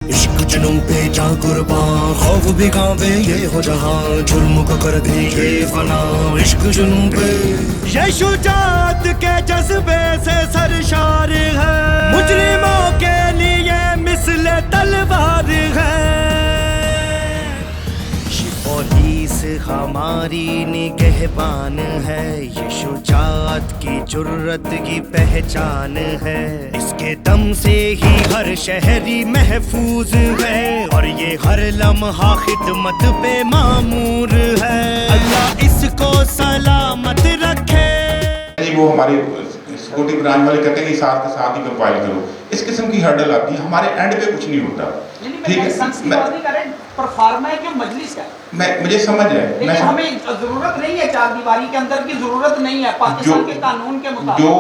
इश्क जुनून पे जा कुर्बान, खौफ भी कांपे ये हो जहां, जुल्म को कर दे ये फना। इश्क जुनून पे ये शुजात के जज्बे से सरशार है, मुजरिमों के लिए मिसले तलवार है। पुलिस हमारी निगहबान है, ये शुजात की जुर्रत की पहचान है। इसके दम से ही हर शहरी महफूज है, और ये हर लम्हा खिदमत पे मामूर है। अल्लाह इसको सलामत रखे। वो हमारे सिक्योरिटी ब्रांच वाले कहते हैं कि साथ के साथ ही कंपाइल करो, इस किस्म की हर्डल आती है, हमारे एंड पे कुछ नहीं होता। ठीक है, परफॉर्मा है कि मजलिस का, मुझे समझ है, लेकिन हमें जरूरत नहीं है, चार दीवारी के अंदर की जरूरत नहीं है। पाकिस्तान के कानून के मुताबिक जो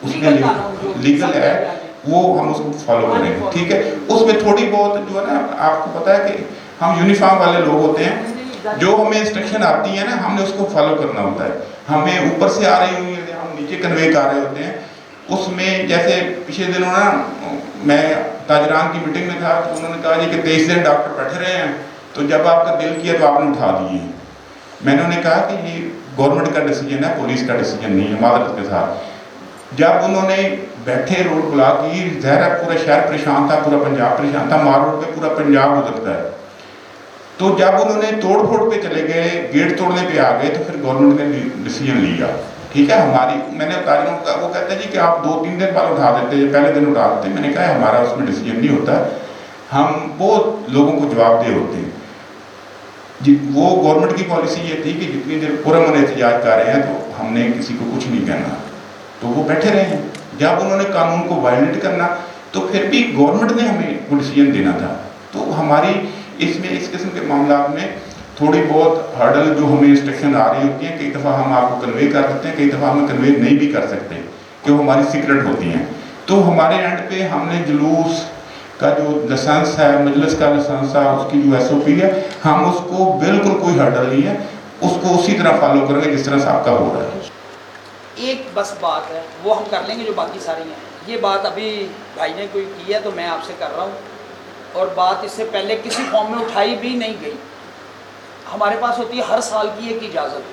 उसमें लीगल है वो हम उसको फॉलो करेंगे। ठीक है, उसमें थोड़ी बहुत जो है ना, आपको पता है कि हम यूनिफॉर्म वाले लोग होते हैं, जो हमें इंस्ट्रक्शन आती है ना, हमने उसको फॉलो करना होता है। हमें ऊपर से आ रही हुई है, हम नीचे कन्वे कर रहे होते हैं। उसमें जैसे पिछले दिनों ना मैं ताजरान की मीटिंग में था, तो उन्होंने कहा जी कि 23 दिन डॉक्टर बैठे रहे हैं, तो जब आपका दिल किया तो आपने उठा दिए। मैंने उन्हें कहा कि ये गवर्नमेंट का डिसीजन है, पुलिस का डिसीजन नहीं है, मादरत के साथ। जब उन्होंने बैठे रोड ब्लॉक की, ज़ाहिर पूरा शहर परेशान था, पूरा पंजाब परेशान था, मार रोड पे पूरा पंजाब गुजरता है। तो जब उन्होंने तोड़ फोड़ पे चले गए, गेट तोड़ने पे आ गए, तो फिर गवर्नमेंट ने डिसीजन लिया। ठीक है, हमारी मैंने तारीखों का, वो कहते हैं जी कि आप 2-3 दिन बाद उठा देते, पहले दिन उठा देते। मैंने कहा हमारा उसमें डिसीजन नहीं होता, हम बहुत लोगों को जवाबदेह होते हैं जी। वो गवर्नमेंट की पॉलिसी ये थी कि जितनी देर पुरअमन एहतजाज कर रहे हैं तो हमने किसी को कुछ नहीं कहना, तो वो बैठे रहे हैं। जब उन्होंने कानून को वायलेट करना, तो फिर भी गवर्नमेंट ने हमें वो डिसीजन देना था। तो हमारी इसमें इस किस्म के मामला में थोड़ी बहुत हर्डल जो हमें इंस्ट्रक्शन आ रही होती हैं, कई दफ़ा हम आपको कन्वे कर देते हैं, कई दफ़ा हमें कन्वे नहीं भी कर सकते कि वो हमारी सीक्रेट होती हैं। तो हमारे एंड पे हमने जुलूस का जो लाइसेंस है, मजलिस का लाइसेंस है, उसकी जो SOP है, हम उसको बिल्कुल कोई हर्डल नहीं है, उसको उसी तरह फॉलो करेंगे जिस तरह से आपका हो रहा है। एक बस बात है, वो हम कर लेंगे जो बाकी सारी हैं। ये बात अभी भाई ने कोई की है तो मैं आपसे कर रहा हूँ, और बात इससे पहले किसी फॉर्म में उठाई भी नहीं गई। हमारे पास होती है हर साल की एक इजाज़त।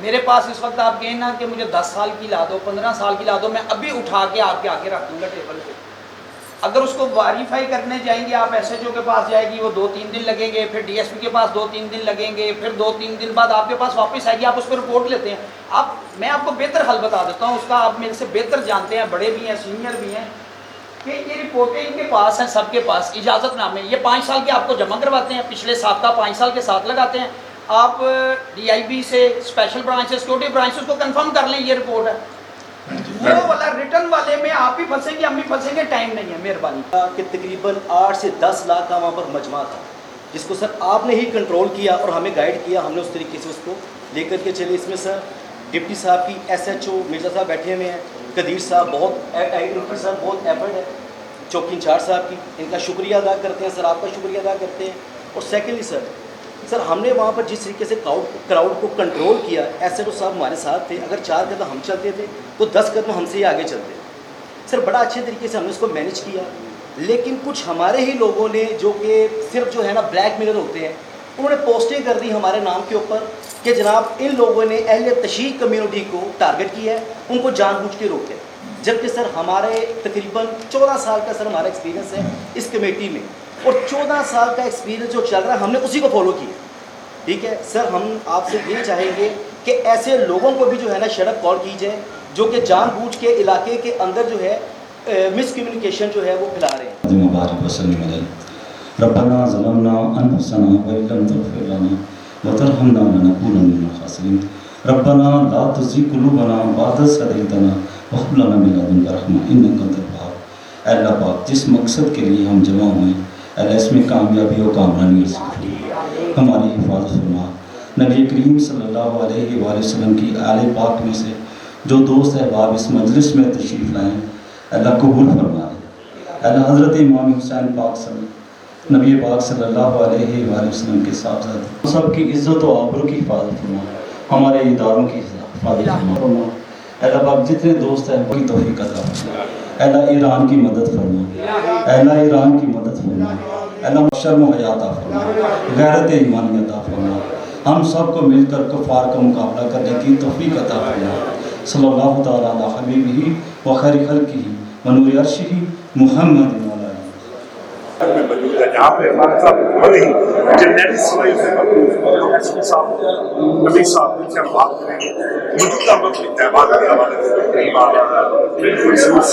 मेरे पास इस वक्त आप कहें ना कि मुझे 10 साल की ला दो, 15 साल की ला दो, मैं अभी उठा के आपके आगे रख दूँगा टेबल पे। अगर उसको वेरीफाई करने जाएंगे आप SHO के पास जाएगी, वो 2-3 दिन लगेंगे, फिर DSP के पास 2-3 दिन लगेंगे, फिर 2-3 दिन बाद आपके पास वापस आएगी, आप उस पर रिपोर्ट लेते हैं। मैं आपको बेहतर हल बता देता हूँ उसका, आप मेरे से बेहतर जानते हैं, बड़े भी हैं, सीनियर भी हैं, कि ये रिपोर्टें इनके पास हैं, सबके पास इजाज़तनामे। ये 5 साल के आपको जमा करवाते हैं, पिछले साबका 5 साल के साथ लगाते हैं। आप DIB से, स्पेशल ब्रांच से, सिक्योरिटी ब्रांच से उसको कंफर्म कर लें, ये रिपोर्ट है। वो वाला रिटर्न वाले में आप भी फंसेंगे, हम भी फंसेंगे, टाइम नहीं है। मेहरबानी कि तकरीबन 8 से 10 लाख का वहाँ पर मजमा था, जिसको सर आपने ही कंट्रोल किया और हमें गाइड किया, हमने उस तरीके से उसको लेकर के चले। इसमें सर डिप्टी साहब की SHO मिर्ज़ा साहब बैठे हुए हैं, कदीर साहब बहुत एफर्ट है, चौकी इंचार्ज साहब की, इनका शुक्रिया अदा करते हैं सर, आपका शुक्रिया अदा करते हैं। और सेकेंडली सर हमने वहाँ पर जिस तरीके से क्राउड को कंट्रोल किया, SHO साहब हमारे साथ थे। अगर 4 कदम हम चलते थे तो 10 कदम हमसे ही आगे चलते सर। बड़ा अच्छे तरीके से हमने उसको मैनेज किया। लेकिन कुछ हमारे ही लोगों ने, जो कि सिर्फ जो है ना ब्लैक मेलर होते हैं, उन्होंने पोस्टें कर दी हमारे नाम के ऊपर कि जनाब इन लोगों ने अहले तशरीह कम्युनिटी को टारगेट किया है, उनको जानबूझ के रोके। जबकि सर हमारे तकरीबन 14 साल का सर हमारा एक्सपीरियंस है इस कमेटी में, और 14 साल का एक्सपीरियंस जो चल रहा है हमने उसी को फॉलो किया। ठीक है सर, हम आपसे ये चाहेंगे कि ऐसे लोगों को भी जो है ना शर्फ कॉल की जाए, जो कि जानबूझ के इलाके के अंदर जो है मिसकम्युनिकेशन जो है वो फैला रहे हैं। रब्बना ज़लमना अनफुसना व इन लम तग़फिर लना व तरहमना लनकूनन्ना मिनल ख़ासिरीन। रब्बना ला तुज़िग़ क़ुलूबना बअद इज़ हदैतना व हब लना मिन लदुनका रहमा इन्नका अंतल वहाब। अल्लाह पाक, जिस मकसद के लिए हम जमा हुए हैं, अल्लाह इसमें कामयाबी और कामरानी नसीब हमारी हिफाजत फरमा। नबी करीम सल्लल्लाहु अलैहि वसल्लम की आले पाक में से जो दोस्त अहबाब इस मजलिस में तशरीफ़ लाएँ, अल्लाह कबूल फरमा। अल्लाह हज़रत इमाम हुसैन पाक نبی پاک صلی اللہ علیہ وآلہ وسلم کے صاحبزادے سب کی عزت و آبرو کی حفاظت فرما، ہمارے اداروں کی حفاظت فرما۔ اے اللہ پاک جتنے دوست ہیں وہی توفیق عطا فرما۔ اے اللہ ایران کی مدد فرما، اے اللہ ایران کی مدد فرما، اے اللہ شرم و حیا عطا فرما، غیرت ایمانی عطا فرما۔ ہم سب کو مل کر کفار کا مقابلہ کرنے کی توفیق عطا فرما۔ صلی اللہ تعالیٰ علی حبیبہ و خیر خلقہ و نور عرشہ محمد مولانا۔ میں موجود ہے جہاں پہ ہمارے ساتھ بڑے ہی جنریٹ سلائی سے ایس پی صاحب نبی صاحب ان سے ہم بات کریں گے موجودہ وقت کی تہوار کے حوالے سے کئی بار بالخصوص